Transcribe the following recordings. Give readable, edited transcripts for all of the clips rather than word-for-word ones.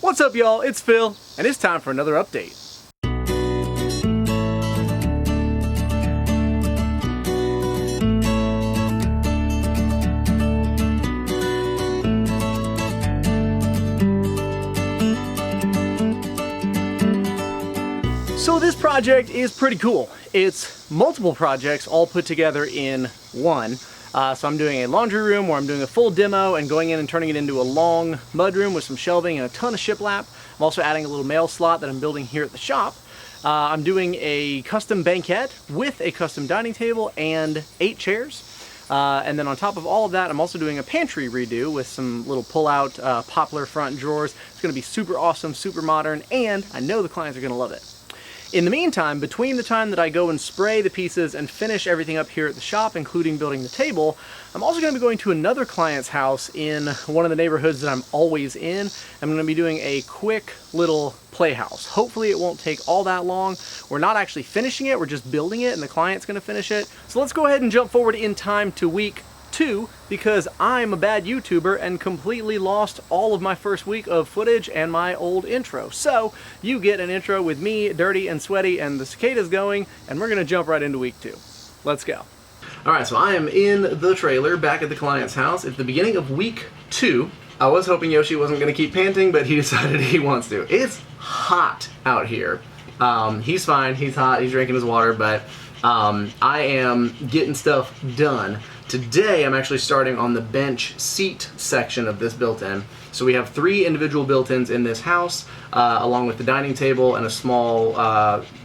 What's up, y'all? It's Phil, and it's time for another update. So this project is pretty cool. It's multiple projects all put together in one. So I'm doing a laundry room where I'm doing a full demo and going in and turning it into a long mudroom with some shelving and a ton of shiplap. I'm also adding a little mail slot that I'm building here at the shop. I'm doing a custom banquette with a custom dining table and 8 chairs. And then on top of all of that, I'm also doing a pantry redo with some little pull-out poplar front drawers. It's going to be super awesome, super modern, and I know the clients are going to love it. In the meantime, between the time that I go and spray the pieces and finish everything up here at the shop, including building the table, I'm also going to be going to another client's house in one of the neighborhoods that I'm always in. I'm going to be doing a quick little playhouse. Hopefully it won't take all that long. We're not actually finishing it, we're just building it, and the client's going to finish it. So let's go ahead and jump forward in time to week 2, because I'm a bad YouTuber and completely lost all of my first week of footage and my old intro. So you get an intro with me, dirty and sweaty, and the cicadas going, and we're gonna jump right into week 2. Let's go. All right, so I am in the trailer back at the client's house. It's the beginning of week 2. I was hoping Yoshi wasn't gonna keep panting, but he decided he wants to. It's hot out here. He's fine, he's hot, he's drinking his water, but I am getting stuff done. Today I'm actually starting on the bench seat section of this built-in. So we have 3 individual built-ins in this house, along with the dining table and a small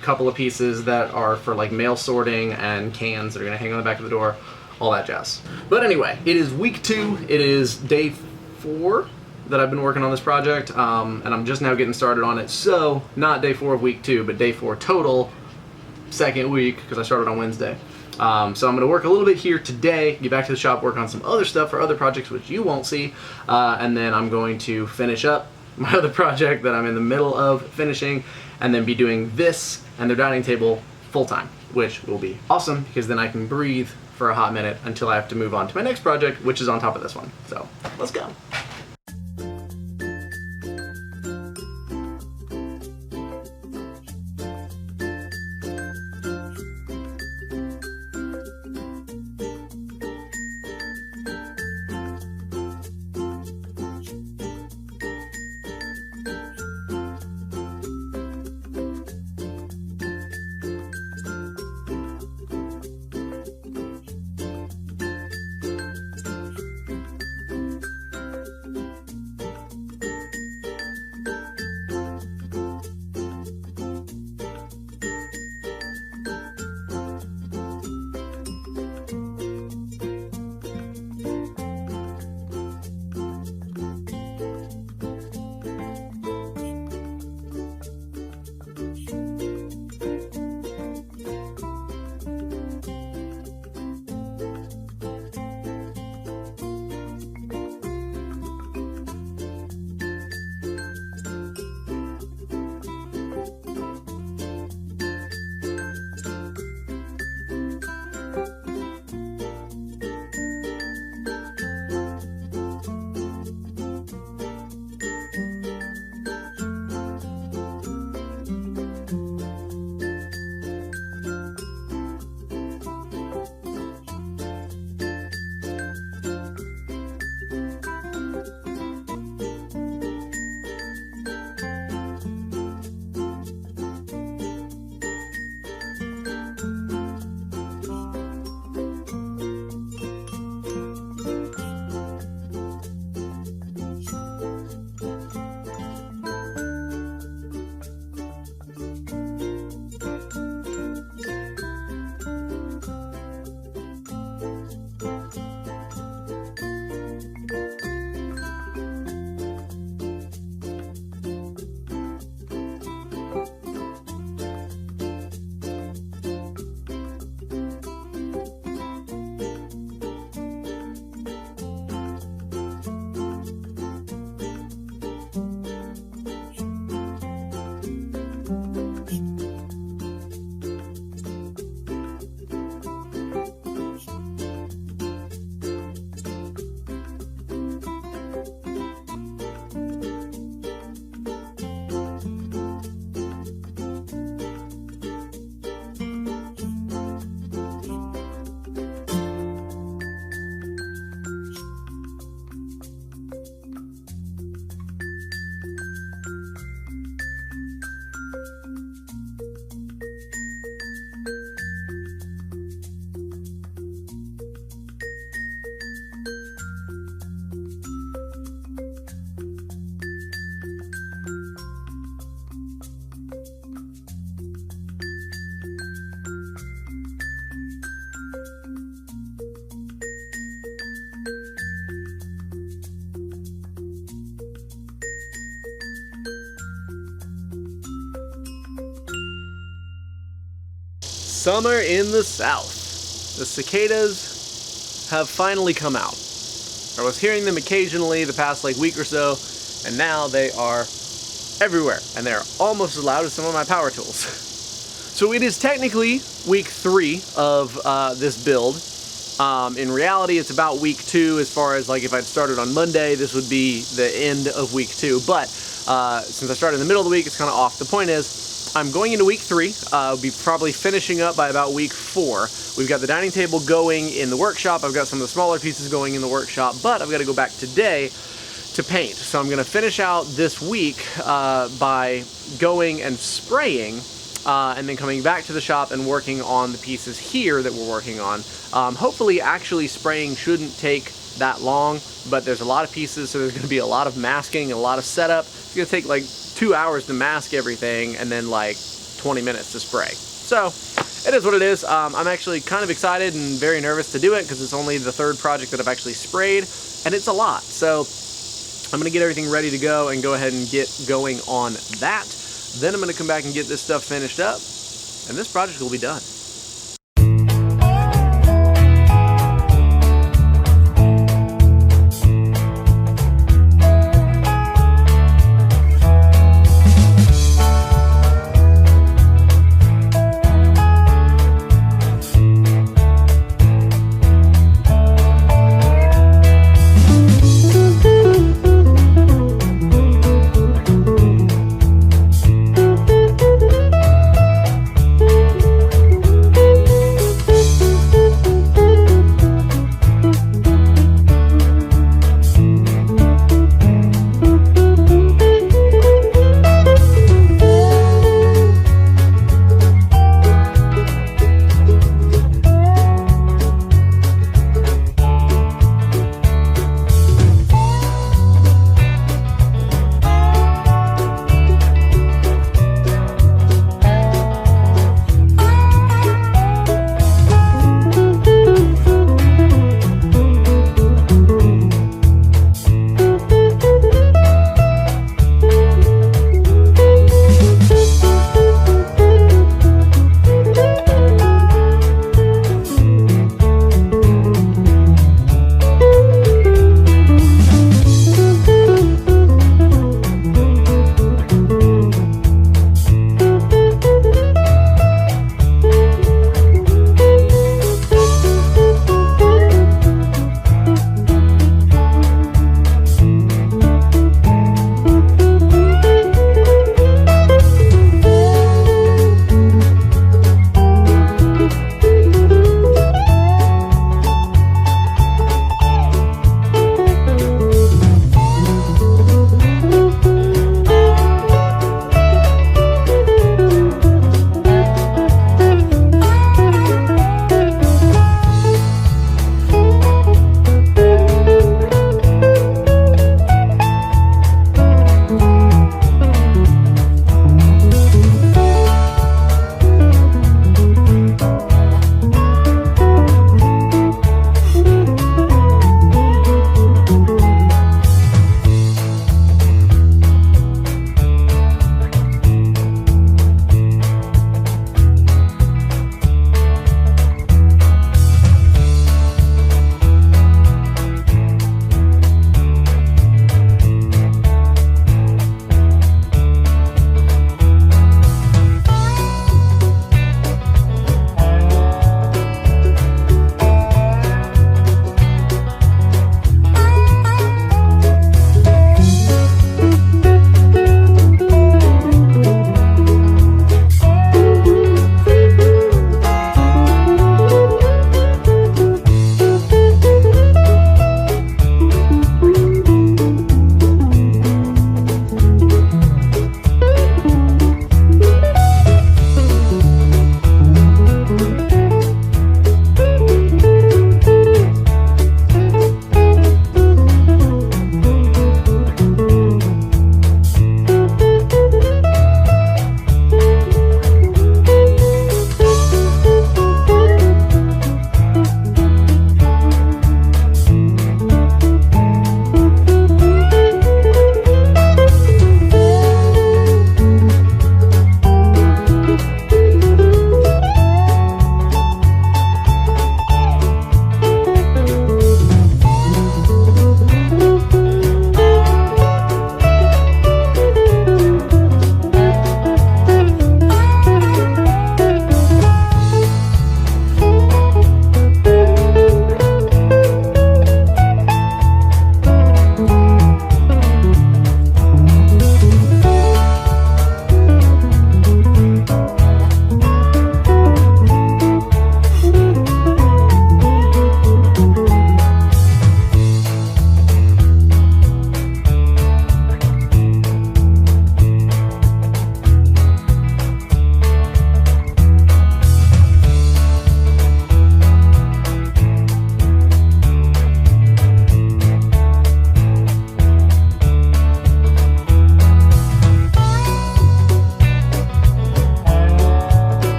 couple of pieces that are for like mail sorting and cans that are gonna hang on the back of the door, all that jazz. But anyway, it is week 2, it is day 4 that I've been working on this project, and I'm just now getting started on it. So not day 4 of week 2, but day 4 total, second week, because I started on Wednesday. So I'm going to work a little bit here today, get back to the shop, work on some other stuff for other projects which you won't see, and then I'm going to finish up my other project that I'm in the middle of finishing, and then be doing this and their dining table full-time, which will be awesome, because then I can breathe for a hot minute until I have to move on to my next project, which is on top of this one. So let's go. Summer in the South. The cicadas have finally come out. I was hearing them occasionally the past like week or so, and now they are everywhere, and they're almost as loud as some of my power tools. So it is technically week 3 of this build. In reality, it's about week 2 as far as like if I'd started on Monday, this would be the end of week 2. But since I started in the middle of the week, it's kind of off. The point is, I'm going into week 3. I'll be probably finishing up by about week 4. We've got the dining table going in the workshop. I've got some of the smaller pieces going in the workshop, but I've got to go back today to paint. So I'm going to finish out this week by going and spraying and then coming back to the shop and working on the pieces here that we're working on. Hopefully actually spraying shouldn't take that long, but there's a lot of pieces, so there's going to be a lot of masking, a lot of setup. It's going to take like 2 hours to mask everything and then like 20 minutes to spray. So it is what it is. I'm actually kind of excited and very nervous to do it because it's only the 3rd project that I've actually sprayed, and it's a lot. So I'm going to get everything ready to go and go ahead and get going on that. Then I'm going to come back and get this stuff finished up, and this project will be done.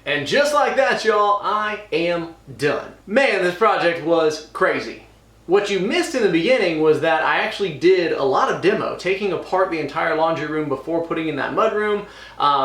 And just like that, y'all, I am done. Man, this project was crazy. What you missed in the beginning was that I actually did a lot of demo, taking apart the entire laundry room before putting in that mudroom,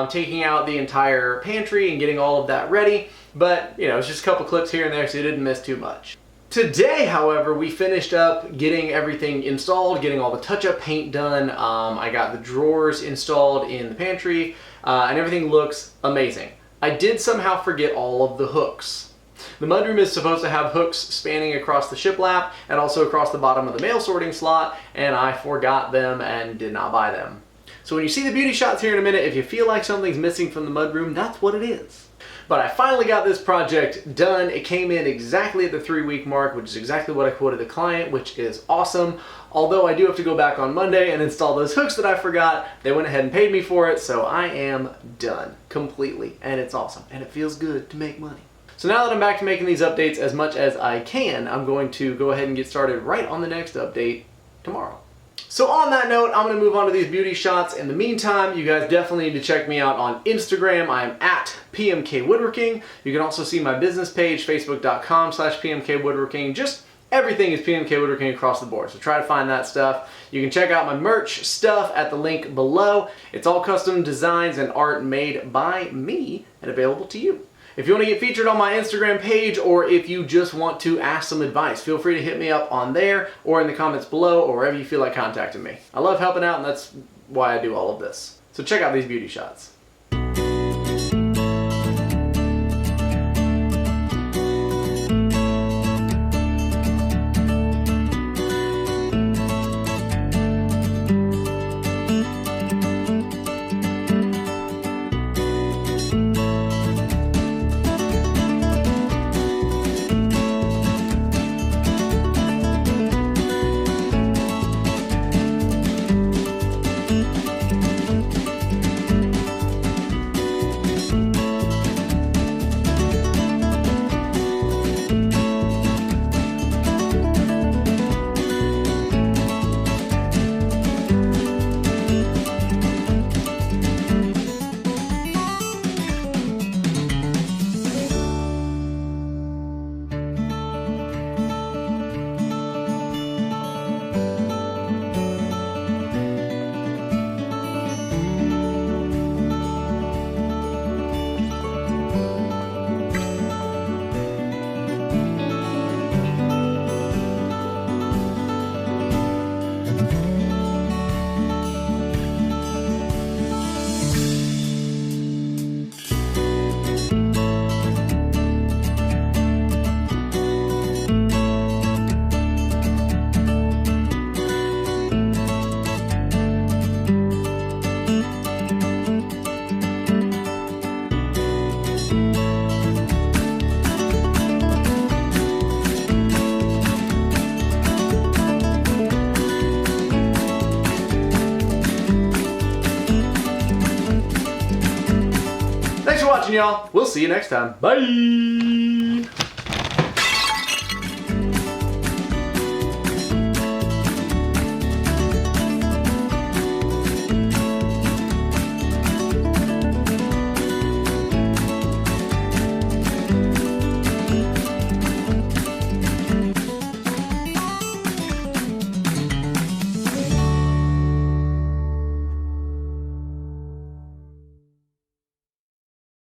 taking out the entire pantry and getting all of that ready. But, you know, it's just a couple clips here and there, so you didn't miss too much. Today, however, we finished up getting everything installed, getting all the touch-up paint done. I got the drawers installed in the pantry, and everything looks amazing. I did somehow forget all of the hooks. The mudroom is supposed to have hooks spanning across the shiplap and also across the bottom of the mail sorting slot, and I forgot them and did not buy them. So when you see the beauty shots here in a minute, if you feel like something's missing from the mudroom, that's what it is. But I finally got this project done. It came in exactly at the 3-week mark, which is exactly what I quoted the client, which is awesome. Although I do have to go back on Monday and install those hooks that I forgot. They went ahead and paid me for it, so I am done completely. And it's awesome, and it feels good to make money. So now that I'm back to making these updates as much as I can, I'm going to go ahead and get started right on the next update tomorrow. So on that note, I'm going to move on to these beauty shots. In the meantime, you guys definitely need to check me out on Instagram. I am at PMK Woodworking. You can also see my business page, facebook.com/PMK Woodworking. Just everything is PMK Woodworking across the board, so try to find that stuff. You can check out my merch stuff at the link below. It's all custom designs and art made by me and available to you. If you want to get featured on my Instagram page, or if you just want to ask some advice, feel free to hit me up on there or in the comments below or wherever you feel like contacting me. I love helping out, and that's why I do all of this. So check out these beauty shots. Thanks for watching, y'all. We'll see you next time. Bye!